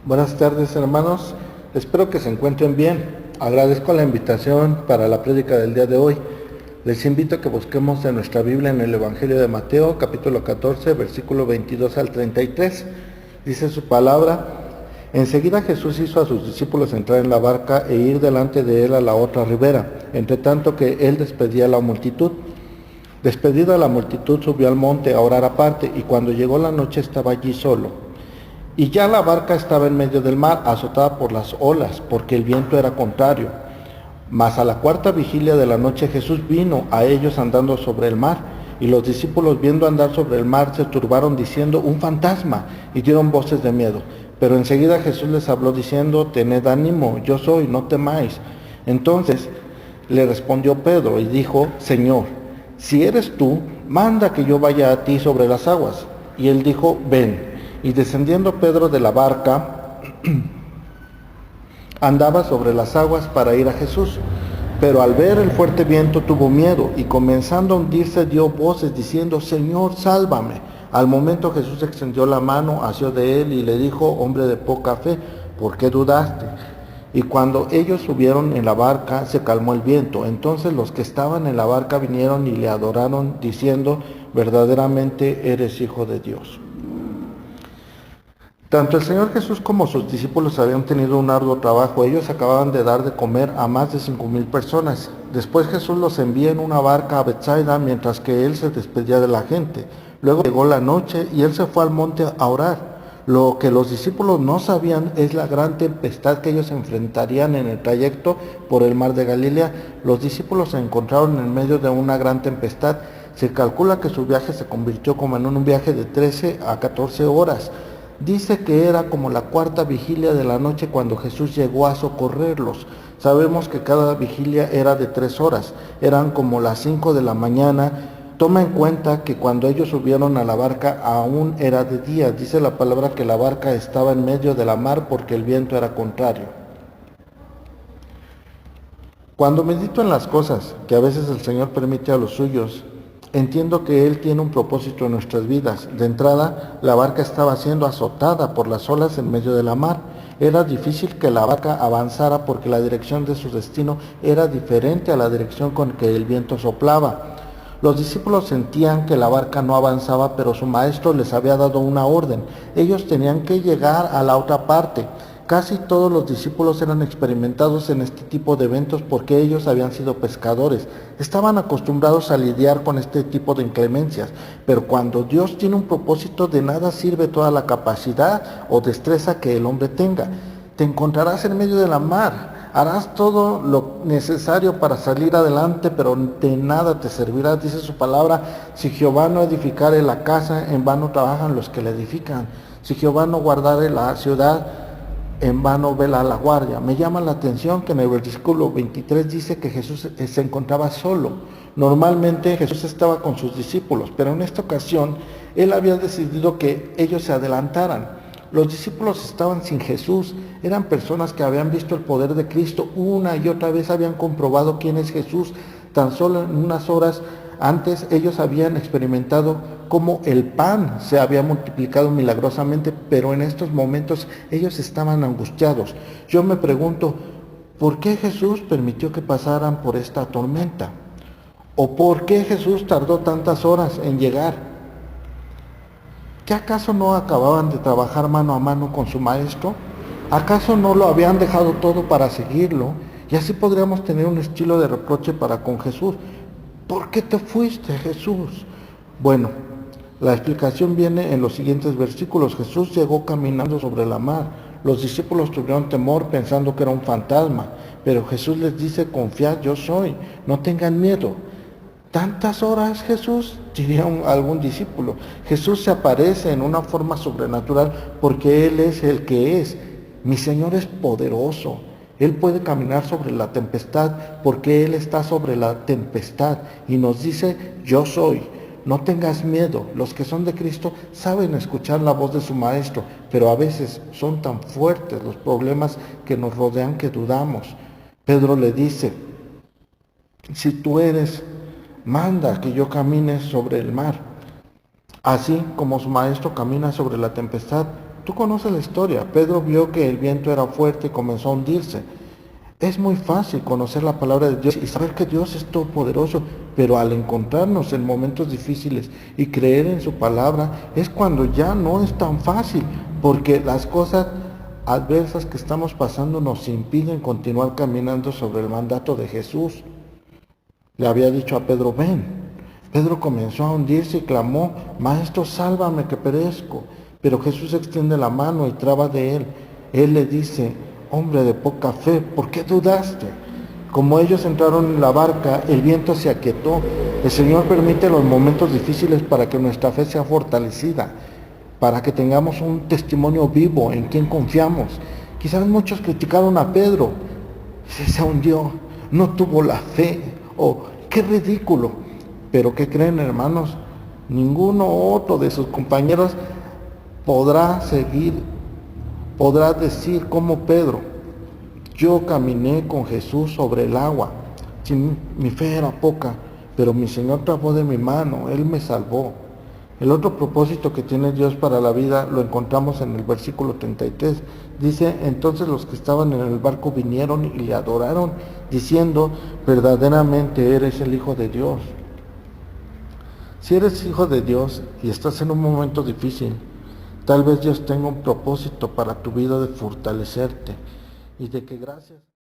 Buenas tardes, hermanos. Espero que se encuentren bien. Agradezco la invitación para la prédica del día de hoy. Les invito a que busquemos en nuestra Biblia en el Evangelio de Mateo, capítulo 14, versículo 22 al 33. Dice su palabra: Enseguida Jesús hizo a sus discípulos entrar en la barca e ir delante de él a la otra ribera, entre tanto que él despedía a la multitud. Despedida la multitud, subió al monte a orar aparte, y cuando llegó la noche estaba allí solo. Y ya la barca estaba en medio del mar, azotada por las olas, porque el viento era contrario. Mas a la cuarta vigilia de la noche Jesús vino a ellos andando sobre el mar, y los discípulos, viendo andar sobre el mar, se turbaron diciendo: un fantasma, y dieron voces de miedo. Pero enseguida Jesús les habló diciendo: tened ánimo, yo soy, no temáis. Entonces le respondió Pedro y dijo: Señor, si eres tú, manda que yo vaya a ti sobre las aguas. Y él dijo: ven. Y descendiendo Pedro de la barca, andaba sobre las aguas para ir a Jesús. Pero al ver el fuerte viento tuvo miedo, y comenzando a hundirse dio voces diciendo: Señor, sálvame. Al momento Jesús extendió la mano, asió de él y le dijo: hombre de poca fe, ¿por qué dudaste? Y cuando ellos subieron en la barca, se calmó el viento. Entonces los que estaban en la barca vinieron y le adoraron, diciendo: verdaderamente eres Hijo de Dios. Tanto el Señor Jesús como sus discípulos habían tenido un arduo trabajo. Ellos acababan de dar de comer a más de 5,000 personas. Después Jesús los envía en una barca a Betsaida, mientras que él se despedía de la gente. Luego llegó la noche y él se fue al monte a orar. Lo que los discípulos no sabían es la gran tempestad que ellos enfrentarían en el trayecto por el mar de Galilea. Los discípulos se encontraron en medio de una gran tempestad. Se calcula que su viaje se convirtió como en un viaje de 13 a 14 horas. Dice que era como la cuarta vigilia de la noche cuando Jesús llegó a socorrerlos. Sabemos que cada vigilia era de 3 horas, eran como las 5 de la mañana. Toma en cuenta que cuando ellos subieron a la barca aún era de día. Dice la palabra que la barca estaba en medio de la mar porque el viento era contrario. Cuando medito en las cosas que a veces el Señor permite a los suyos, entiendo que Él tiene un propósito en nuestras vidas. De entrada, la barca estaba siendo azotada por las olas en medio de la mar. Era difícil que la barca avanzara porque la dirección de su destino era diferente a la dirección con que el viento soplaba. Los discípulos sentían que la barca no avanzaba, pero su maestro les había dado una orden. Ellos tenían que llegar a la otra parte. Casi todos los discípulos eran experimentados en este tipo de eventos porque ellos habían sido pescadores. Estaban acostumbrados a lidiar con este tipo de inclemencias, pero cuando Dios tiene un propósito, de nada sirve toda la capacidad o destreza que el hombre tenga. Te encontrarás en medio de la mar, harás todo lo necesario para salir adelante, pero de nada te servirá. Dice su palabra: si Jehová no edificare la casa, en vano trabajan los que la edifican. Si Jehová no guardare la ciudad, en vano vela la guardia. Me llama la atención que en el versículo 23 dice que Jesús se encontraba solo. Normalmente Jesús estaba con sus discípulos, pero en esta ocasión él había decidido que ellos se adelantaran. Los discípulos estaban sin Jesús, eran personas que habían visto el poder de Cristo una y otra vez, habían comprobado quién es Jesús. Tan solo en unas horas antes ellos habían experimentado cómo el pan se había multiplicado milagrosamente, pero en estos momentos ellos estaban angustiados. Yo me pregunto, ¿por qué Jesús permitió que pasaran por esta tormenta? ¿O por qué Jesús tardó tantas horas en llegar? ¿Qué acaso no acababan de trabajar mano a mano con su maestro? ¿Acaso no lo habían dejado todo para seguirlo? Y así podríamos tener un estilo de reproche para con Jesús. ¿Por qué te fuiste, Jesús? Bueno, la explicación viene en los siguientes versículos. Jesús llegó caminando sobre la mar. Los discípulos tuvieron temor pensando que era un fantasma, pero Jesús les dice: confiad, yo soy, no tengan miedo. ¿Tantas horas, Jesús?, diría algún discípulo. Jesús se aparece en una forma sobrenatural porque Él es el que es. Mi Señor es poderoso. Él puede caminar sobre la tempestad porque Él está sobre la tempestad y nos dice: yo soy. No tengas miedo. Los que son de Cristo saben escuchar la voz de su Maestro, pero a veces son tan fuertes los problemas que nos rodean que dudamos. Pedro le dice: si tú eres, manda que yo camine sobre el mar. Así como su maestro camina sobre la tempestad, Tú conoces la historia. Pedro vio que el viento era fuerte y comenzó a hundirse. Es muy fácil conocer la palabra de Dios y saber que Dios es todopoderoso, pero al encontrarnos en momentos difíciles y creer en su palabra es cuando ya no es tan fácil, porque las cosas adversas que estamos pasando nos impiden continuar caminando sobre el mandato de Jesús. Le había dicho a Pedro, ven. Pedro comenzó a hundirse y clamó, Maestro, sálvame que perezco. Pero Jesús extiende la mano y traba de él. Él le dice, hombre de poca fe, ¿por qué dudaste? Como ellos entraron en la barca, el viento se aquietó. El Señor permite los momentos difíciles para que nuestra fe sea fortalecida, para que tengamos un testimonio vivo en quien confiamos. Quizás muchos criticaron a Pedro, se hundió, no tuvo la fe, qué ridículo. Pero ¿qué creen, hermanos? Ninguno otro de sus compañeros podrá decir como Pedro, yo caminé con Jesús sobre el agua, mi fe era poca, pero mi Señor tomó de mi mano, Él me salvó. El otro propósito que tiene Dios para la vida lo encontramos en el versículo 33. Dice, entonces los que estaban en el barco vinieron y le adoraron, diciendo, verdaderamente eres el Hijo de Dios. Si eres hijo de Dios y estás en un momento difícil, tal vez Dios tenga un propósito para tu vida de fortalecerte y de que gracias